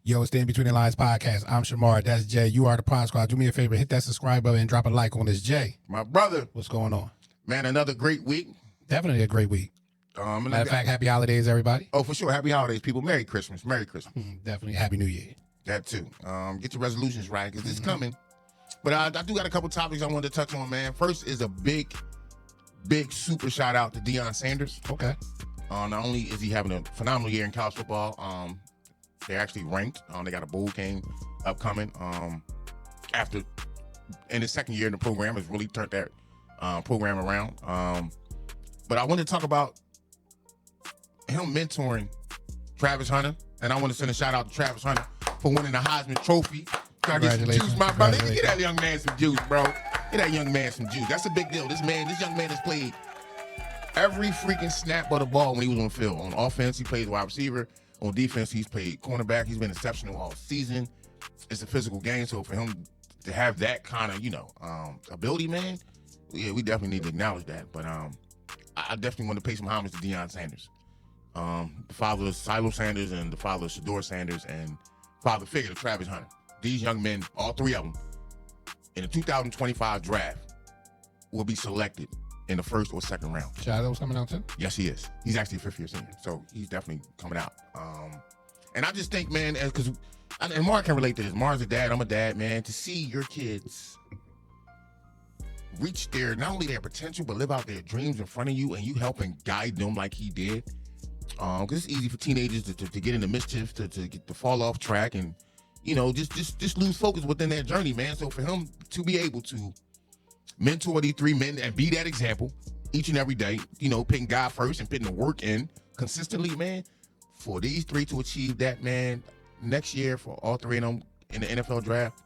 Yo, it's the In Between the Lines podcast. I'm Shamar. That's Jay. You are the Pod Squad. Do me a favor, hit that subscribe button and drop a like on this. Jay, my brother. What's going on? Man, another great week. Definitely a great week. Matter of fact, happy holidays, everybody. Oh, for sure. Happy holidays, people. Merry Christmas. Merry Christmas. Definitely happy New Year. That too. Get your resolutions right because it's coming. But I do got a couple topics I wanted to touch on, man. First is a big super shout out to Deion Sanders. Okay. Not only is he having a phenomenal year in college football, they're actually ranked. They got a bowl game upcoming. After in his second year in the program, has really turned that program around. But I want to talk about him mentoring Travis Hunter, and I want to send a shout out to Travis Hunter for winning the Heisman Trophy. Gotta get some juice, my brother. Get that young man some juice, bro. Get that young man some juice. That's a big deal. This young man has played every freaking snap of the ball when he was on the field. On offense, he played wide receiver. On defense, he's played cornerback. He's been exceptional all season. It's a physical game, so for him to have that kind of, ability, man, yeah, we definitely need to acknowledge that. But I definitely want to pay some homage to Deion Sanders, the father of Silo Sanders and the father of Shador Sanders and father figure of Travis Hunter. These young men, all three of them, in the 2025 draft, will be selected in the first or second round. Shadow's coming out too? Yes, he is. He's actually a fifth-year senior, so he's definitely coming out. And I just think, man, and Mark can relate to this. Mark's a dad. I'm a dad, man. To see your kids reach not only their potential, but live out their dreams in front of you, and you help and guide them like he did. Because it's easy for teenagers to get into mischief, to fall off track, and just lose focus within their journey, man. So for him to be able to mentor these three men and be that example each and every day, putting God first and putting the work in consistently, man, for these three to achieve that, man, next year for all three of them in the NFL draft,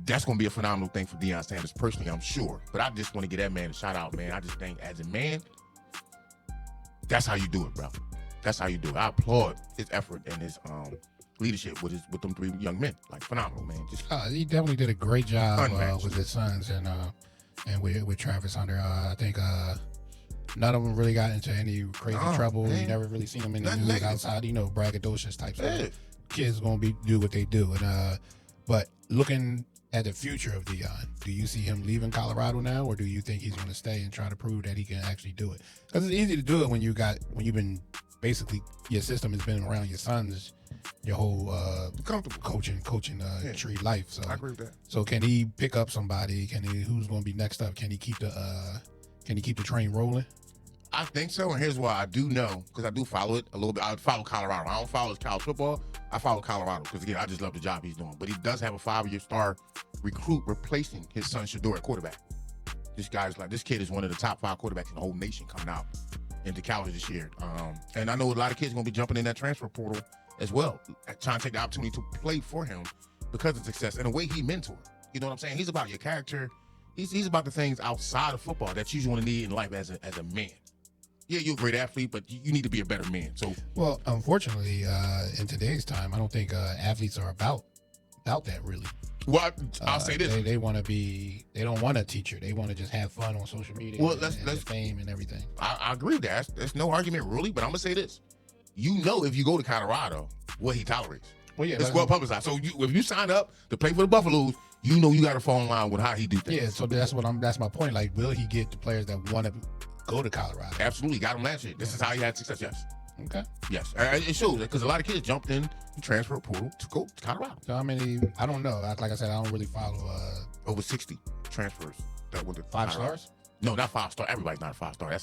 that's going to be a phenomenal thing for Deion Sanders personally, I'm sure. But I just want to give that man a shout out, man. I just think as a man, that's how you do it, bro. That's how you do it. I applaud his effort and his leadership with them three young men. Like, phenomenal, man. He definitely did a great job with his sons and with Travis Hunter. I think none of them really got into any crazy trouble. You never really seen them in the news outside, braggadocious type stuff. Kids gonna do what they do. And but looking at the future of Deion, do you see him leaving Colorado now, or do you think he's gonna stay and try to prove that he can actually do it? Because it's easy to do it when you've been basically your system has been around your sons your whole comfortable coaching tree life. So I agree with that. So can he pick up somebody? Who's going to be next up? Can he keep the train rolling? I think so, and here's why. I do know, because I do follow it a little bit. I follow Colorado. I don't follow his college football. I follow Colorado because, again, I just love the job he's doing. But he does have a 5-year star recruit replacing his son Shador at quarterback. This kid is one of the top 5 quarterbacks in the whole nation coming out into college this year. And I know a lot of kids are going to be jumping in that transfer portal as well, trying to take the opportunity to play for him because of success and the way he mentored. You know what I'm saying? He's about your character. He's about the things outside of football that you want to need in life as a man. Yeah, you're a great athlete, but you need to be a better man. So, well, unfortunately, in today's time, I don't think athletes are about that really. Well, I'll say this: they want to be. They don't want a teacher. They want to just have fun on social media. Well, let's fame and everything. I agree with that. There's no argument really, but I'm gonna say this: if you go to Colorado, what he tolerates. Well, yeah, it's well publicized. So if you sign up to play for the Buffaloes, you got to fall in line with how he do things. Yeah, so that's my point. Like, will he get the players that want to go to Colorado? Absolutely, got him last year. This is how he had success. Yes. Okay. Yes, it shows because a lot of kids jumped in the transfer portal to go to Colorado. So how many? I don't know. Like I said, I don't really follow. Over 60 transfers that went to 5 stars. No, not 5 star. Everybody's not a 5-star.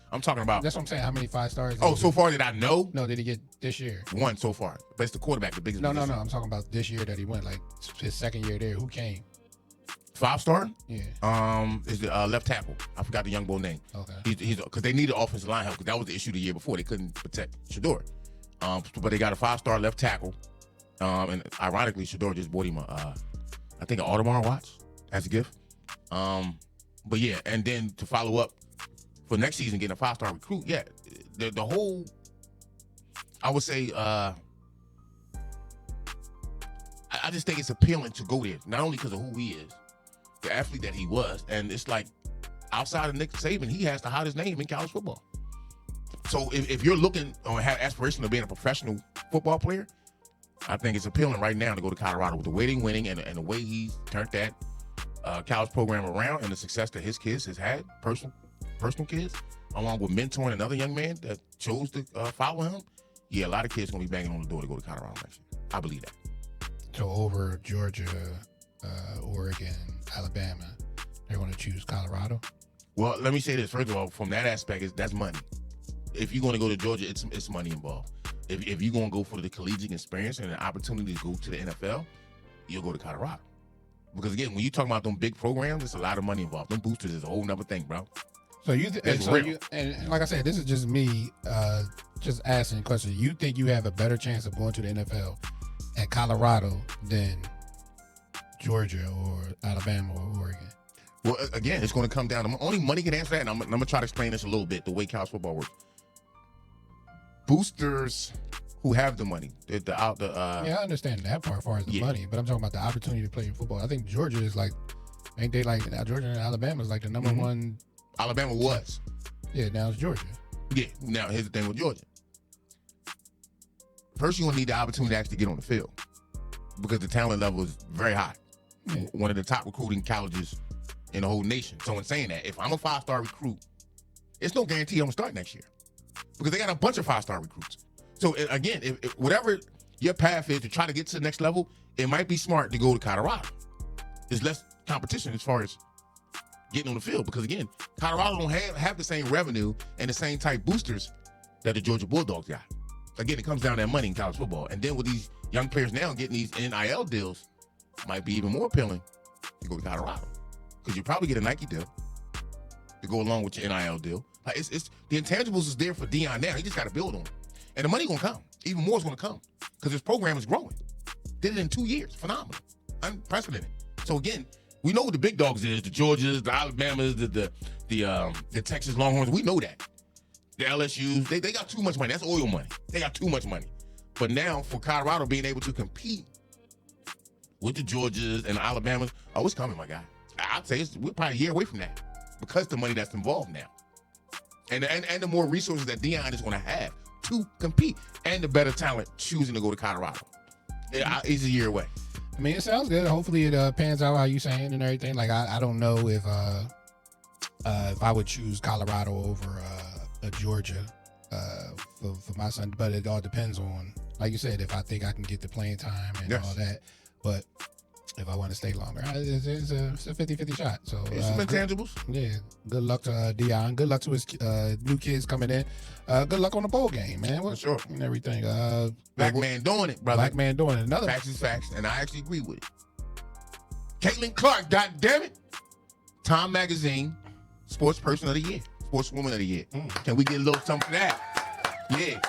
I'm talking about. That's what I'm saying. How many 5 stars? Oh, so far that I know? No, did he get this year? 1 so far. But it's the quarterback, the biggest. No. I'm talking about this year that he went. Like his second year there. Who came? 5-star? Yeah. Is the left tackle. I forgot the young boy name. Okay. He's because they needed offensive line help because that was the issue the year before. They couldn't protect Shador. But they got a 5-star left tackle. And ironically, Shador just bought him I think an Audemars watch as a gift. But yeah, and then to follow up for next season, getting a 5-star recruit. Yeah, the whole, I would say, I just think it's appealing to go there, not only because of who he is, the athlete that he was, and it's like outside of Nick Saban, he has the hottest name in college football. So if you're looking or have aspiration of being a professional football player, I think it's appealing right now to go to Colorado with the way they're winning and the way he's turned that college program around and the success that his kids has had, personal kids, along with mentoring another young man that chose to follow him. Yeah, a lot of kids going to be banging on the door to go to Colorado next year. I believe that. So over Georgia, Oregon, Alabama, they're going to choose Colorado? Well, let me say this. First of all, from that aspect, that's money. If you're going to go to Georgia, it's money involved. If you're going to go for the collegiate experience and an opportunity to go to the NFL, you'll go to Colorado. Because, again, when you talk about them big programs, there's a lot of money involved. Them boosters is a whole nother thing, bro. So and like I said, this is just me just asking a question. You think you have a better chance of going to the NFL at Colorado than Georgia or Alabama or Oregon? Well, again, it's going to come down. Only money can answer that, and I'm going to try to explain this a little bit, the way college football works. Boosters who have the money, yeah, I understand that part as far as the money, but I'm talking about the opportunity to play football. I think Georgia is like, ain't they like, Georgia and Alabama is like the number one. Alabama was. Yeah, now it's Georgia. Yeah, now here's the thing with Georgia. First, you're going to need the opportunity to actually get on the field because the talent level is very high. Yeah. One of the top recruiting colleges in the whole nation. So in saying that, if I'm a 5-star recruit, it's no guarantee I'm going to start next year because they got a bunch of 5-star recruits. So again, if whatever your path is to try to get to the next level, it might be smart to go to Colorado. There's less competition as far as getting on the field because, again, Colorado don't have the same revenue and the same type boosters that the Georgia Bulldogs got. Again, it comes down to that money in college football. And then with these young players now getting these NIL deals, might be even more appealing to go to Colorado because you probably get a Nike deal to go along with your NIL deal. Like it's the intangibles is there for Deion now. He just got to build on them. And the money going to come. Even more is going to come because this program is growing. Did it in 2 years. Phenomenal. Unprecedented. So, again, we know what the big dogs is, the Georgias, the Alabamas, the Texas Longhorns. We know that. The LSUs, they got too much money. That's oil money. They got too much money. But now for Colorado being able to compete with the Georgias and the Alabamas, it's coming, my guy. I'd say we're probably a year away from that because the money that's involved now. And the more resources that Deion is going to have to compete and the better talent choosing to go to Colorado. It's a year away. I mean, it sounds good. Hopefully it pans out how you saying and everything. Like, I don't know if I would choose Colorado over a Georgia for my son, but it all depends on, like you said, if I think I can get the playing time and all that. But if I want to stay longer, it's a 50-50 shot. So some intangibles. Yeah. Good luck to Deion. Good luck to his new kids coming in. Good luck on the bowl game, man. For sure. And everything. Black man doing it, brother. Black man doing it. Another facts is facts, and I actually agree with it. Caitlin Clark, goddammit. Time Magazine, Sports Person of the Year, Sportswoman of the Year. Can we get a little something for that? Yeah.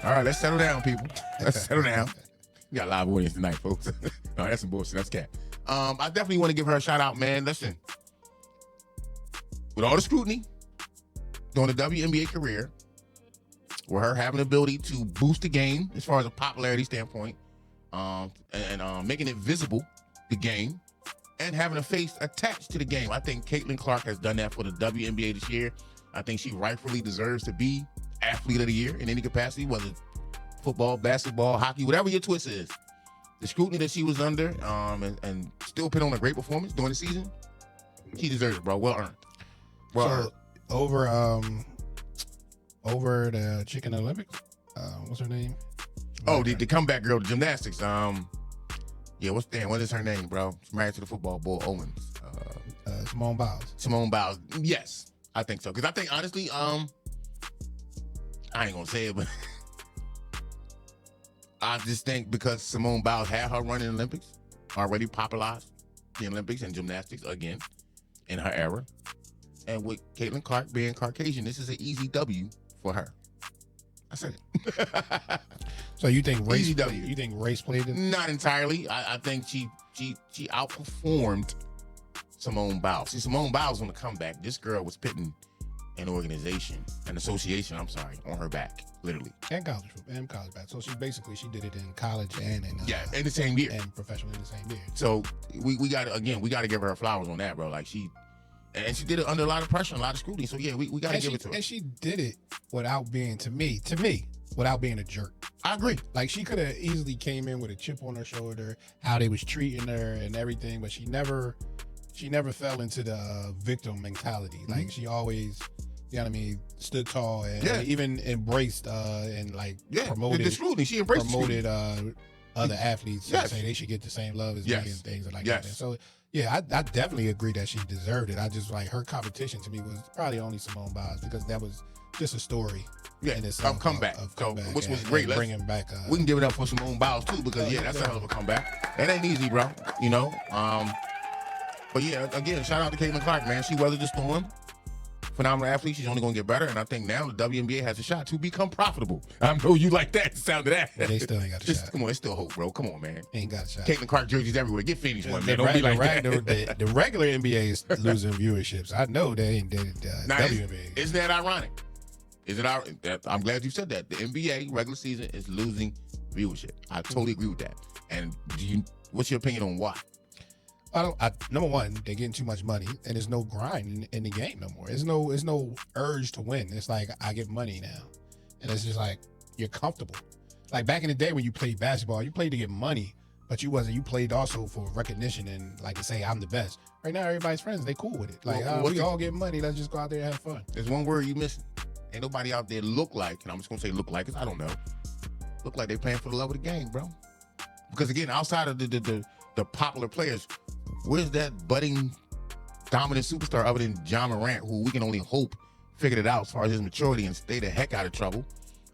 All right, let's settle down, people. Let's settle down. We got a live audience tonight, folks. No, that's some bullshit. That's cat. I definitely want to give her a shout out, man. Listen, with all the scrutiny during the WNBA career, with her having the ability to boost the game as far as a popularity standpoint, and making it visible, the game, and having a face attached to the game. I think Caitlin Clark has done that for the WNBA this year. I think she rightfully deserves to be Athlete of the Year in any capacity, whether it's football, basketball, hockey, whatever your twist is. The scrutiny that she was under and still put on a great performance during the season, she deserves it, bro. Well earned. So over the chicken Olympics, what's her name? Oh, the comeback girl, the gymnastics. What is her name, bro? She's married to the football bull Owens. Simone Biles. Simone Biles. Yes, I think so. Because I think, honestly, I ain't going to say it, but I just think because Simone Biles had her run in the Olympics, already popularized the Olympics and gymnastics again in her era. And with Caitlin Clark being Caucasian, this is an easy W for her. I said it. So you think race? You think race played it? Not entirely. I think she outperformed Simone Biles. See, Simone Biles on the comeback. This girl was pitting an association, on her back, literally. And college back. So she did it in college and in the same year. And professionally in the same year. So we got to give her flowers on that, bro. Like she did it under a lot of pressure, and a lot of scrutiny. So yeah, we got to give it to her. And she did it without being, to me, without being a jerk. I agree. Like, she could have easily came in with a chip on her shoulder, how they was treating her and everything, but she never fell into the victim mentality. Mm-hmm. Like, she always, you know what I mean, stood tall and even embraced and like promoted the scrutiny. She embraced promoted other athletes and say they should get the same love as me and things like that. So yeah, I definitely agree that she deserved it. I just like her competition to me was probably only Simone Biles because that was just a story. Yeah, of comeback. Which was great. Let's bring him back. We can give it up for Simone Biles too because that's a hell of a comeback. That ain't easy, bro. You know. But yeah, again, shout out to Caitlin Clark, man. She weathered the storm. Phenomenal athlete. She's only going to get better. And I think now the WNBA has a shot to become profitable. I know you like that sound of that. They still ain't got a shot. Come on, it's still hope, bro. Come on, man. Ain't got a shot. Caitlin Clark jerseys everywhere. Get Phoenix one, man. Don't be like that. The regular NBA is losing viewerships. I know they ain't WNBA. Isn't that ironic? I'm glad you said that. The NBA regular season is losing viewership. I totally agree with that. And what's your opinion on why? Number one, they're getting too much money, and there's no grind in the game no more. There's no urge to win. It's like I get money now, and it's just like you're comfortable. Like back in the day when you played basketball, you played to get money, but you played also for recognition and like to say I'm the best. Right now, everybody's friends. They cool with it. Like we all get money. Let's just go out there and have fun. There's one word you missing. Ain't nobody out there look like, and I'm just gonna say look like, because I don't know. Look like they playing for the love of the game, bro. Because again, outside of the popular players, where's that budding dominant superstar other than John Morant, who we can only hope figured it out as far as his maturity and stay the heck out of trouble?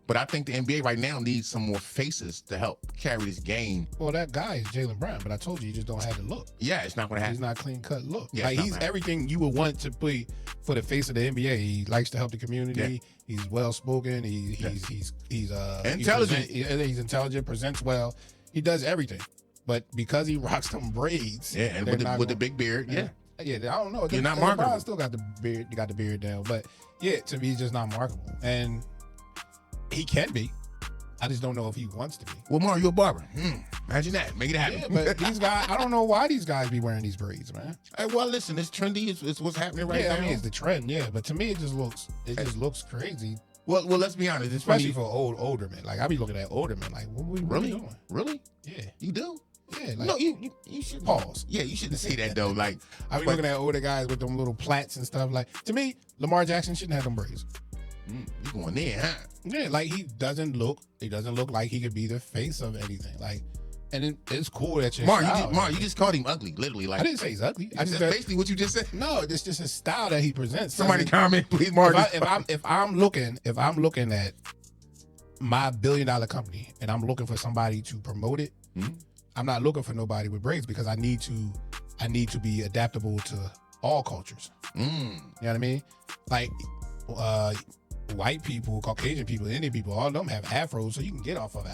But I think the NBA right now needs some more faces to help carry this game. Well, that guy is Jaylen Brown, but I told you, he just don't have the look. Yeah, it's not going to happen. He's not clean cut look. Yeah, like he's everything you would want to play for the face of the NBA. He likes to help the community. Yeah. He's well spoken. He's intelligent. He's intelligent. Presents well. He does everything. But because he rocks them braids, and with the big beard, I don't know. You're not marketable. Brown still got the beard. Got the beard down, but yeah, to me, he's just not marketable, and he can be. I just don't know if he wants to be. Well, Mar, you're a barber. Imagine that. Make it happen. Yeah, but these guys, I don't know why these guys be wearing these braids, man. Hey, well, listen, it's trendy. It's what's happening right now. Yeah, I mean, it's the trend. Yeah, but to me, it just looks crazy. Well, let's be honest. Especially for older men. Like I be looking at older men, like, what are we doing? Really? Yeah, you do. Yeah, like, no, you should pause. Yeah, you shouldn't say that though. Like I be looking at older guys with them little plaits and stuff. Like to me, Lamar Jackson shouldn't have them braids. You going there, huh? Yeah, like he doesn't look like he could be the face of anything. Like, and it's cool that you're you just called him ugly, literally. Like I didn't say he's ugly. That's basically what you just said. No, it's just a style that he presents. Somebody comment, please, Mark. If I'm looking at my $1 billion company and I'm looking for somebody to promote it, I'm not looking for nobody with braids because I need to be adaptable to all cultures. You know what I mean? Like white people, Caucasian people, Indian people, all of them have afros, so you can get off of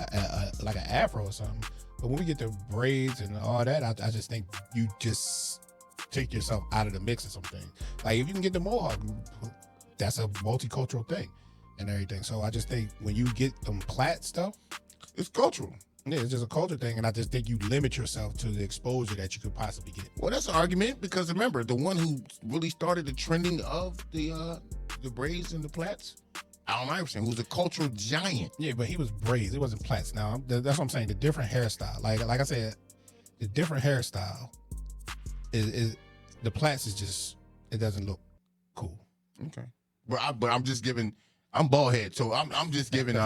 like an afro or something. But when we get to braids and all that, I just think you just take yourself out of the mix of something. Like if you can get the mohawk, that's a multicultural thing and everything. So I just think when you get them plait stuff, it's cultural. Yeah, it's just a culture thing, and I just think you limit yourself to the exposure that you could possibly get. Well, that's an argument because remember, the one who really started the trending of the braids and the plaits, Allen Iverson, who's a cultural giant. Yeah, but he was braids. It wasn't plaits. Now, that's what I'm saying. The different hairstyle. Like I said, the different hairstyle is the plaits is just, it doesn't look cool. Okay. But I'm just giving, I'm bald head, so I'm just giving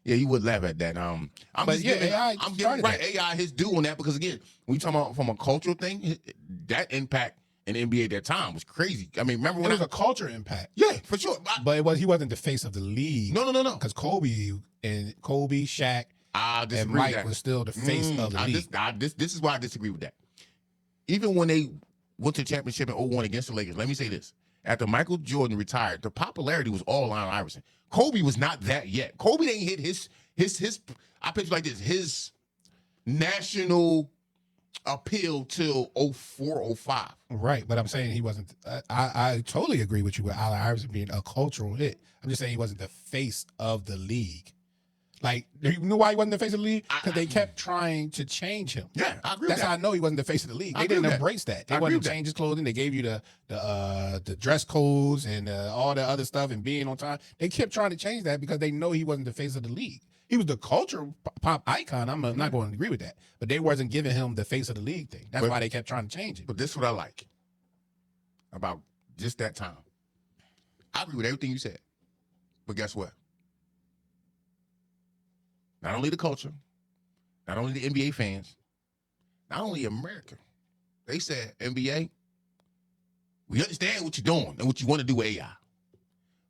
yeah, you would laugh at that. I'm giving AI his due on that because again, when you talk about from a cultural thing, that impact in the NBA at that time was crazy. I mean, remember when it was a culture impact? Yeah, for sure. But he wasn't the face of the league. No. Because Kobe, Shaq, and Mike was still the face of the league. This is why I disagree with that. Even when they went to the championship in 2001 against the Lakers, let me say this. After Michael Jordan retired, the popularity was all Allen Iverson. Kobe was not that yet. Kobe didn't hit his I picture like this, his national appeal till 04, 05. Right, but I'm saying he wasn't. I totally agree with you with Allen Iverson being a cultural hit. I'm just saying he wasn't the face of the league. Like, you know why he wasn't the face of the league? Because they kept trying to change him. Yeah, I agree with that. That's how I know he wasn't the face of the league. They didn't embrace that. They wanted to change his clothing. They gave you the dress codes and all the other stuff and being on time. They kept trying to change that because they know he wasn't the face of the league. he was the culture pop icon. I'm not going to agree with that. But they wasn't giving him the face of the league thing. That's why they kept trying to change it. But this is what I like about just that time. I agree with everything you said. But guess what? Not only the culture, not only the NBA fans, not only America. They said, NBA, we understand what you're doing and what you want to do with AI.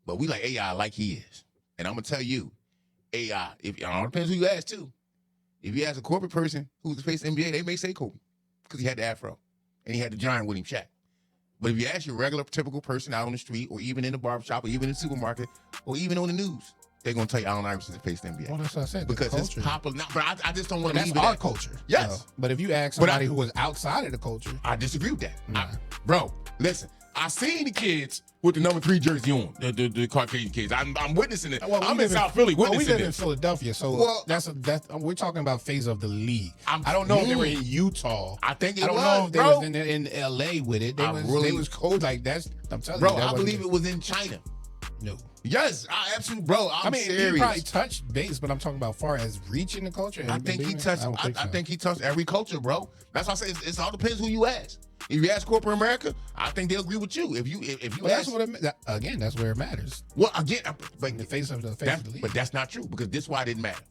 But we like AI like he is. And I'm going to tell you, AI, if it all depends who you ask too. If you ask a corporate person who's the face of NBA, they may say Kobe because he had the afro and he had the giant with him, Shaq. But if you ask your regular, typical person out on the street or even in the barbershop or even in the supermarket or even on the news, they're going to tell you Allen Iverson is the face of the NBA. Well, that's what I said. Because it's popular. No, but I just don't want to leave it. That's our culture. Yes. But if you ask somebody who was outside of the culture. I disagree with that. Nah. Bro, listen. I seen the kids with the number 3 jersey on, the Caucasian kids. I'm witnessing it. Well, I'm in South Philly witnessing we live it. in Philadelphia, so we're talking about phase of the league. I don't know if they were in Utah. I think I don't know if they was in LA with it. They was cold like that. I'm telling you, I believe it was in China. No. Yes, I absolutely, bro. I'm serious. He probably touched base, but I'm talking about far as reaching the culture. I think he touched. I think he touched every culture, bro. That's why I say it all depends who you ask. If you ask corporate America, I think they'll agree with you. If you ask, that's where it matters. Well, again, but in the face of the league. But that's not true because this is why it didn't matter.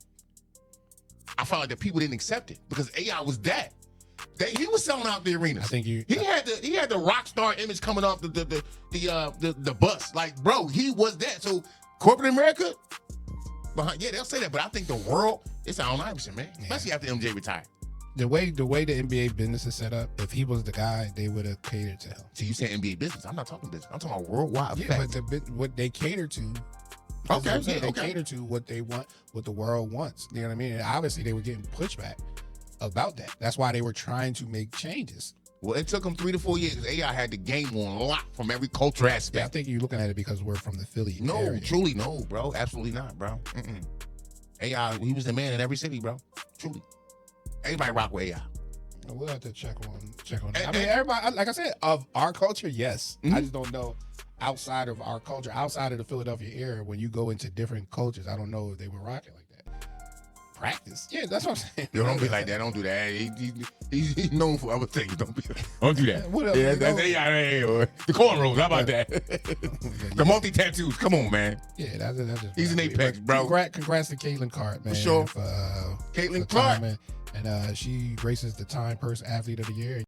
I felt like the people didn't accept it because AI was that. He was selling out the arenas. I think he had the rock star image coming off the bus. Like, bro, he was that. So corporate America, they'll say that. But I think the world, it's Allen Iverson, man. Especially after MJ retired. The way the NBA business is set up, if he was the guy, they would have catered to him. So you say NBA business? I'm not talking business. I'm talking about worldwide. Yeah, but what they cater to. They cater to what they want, what the world wants. You know what I mean? And obviously, they were getting pushback about that. That's why they were trying to make changes. Well, it took them 3 to 4 years. AI had the game on lock from every culture aspect. Yeah, I think you're looking at it because we're from the Philly area. Truly, no, bro. Absolutely not, bro. AI, he was the man in every city, bro. Truly. Everybody rock with AI. We'll have to check on that. I mean, everybody, like I said, of our culture, yes. I just don't know outside of our culture, outside of the Philadelphia area, when you go into different cultures, I don't know if they were rocking like that. Practice. Yeah, that's what I'm saying. Yo, don't be like that. Don't do that. He's known for other things. Don't do that. What else? Yeah, that's AI. Or the cornrows. How about that? The multi-tattoos. Come on, man. Yeah, that's just he's an apex, bro. Congrats to Caitlin Clark, man. For sure. For, Caitlin Clark. And she graces the Time Person Athlete of the Year.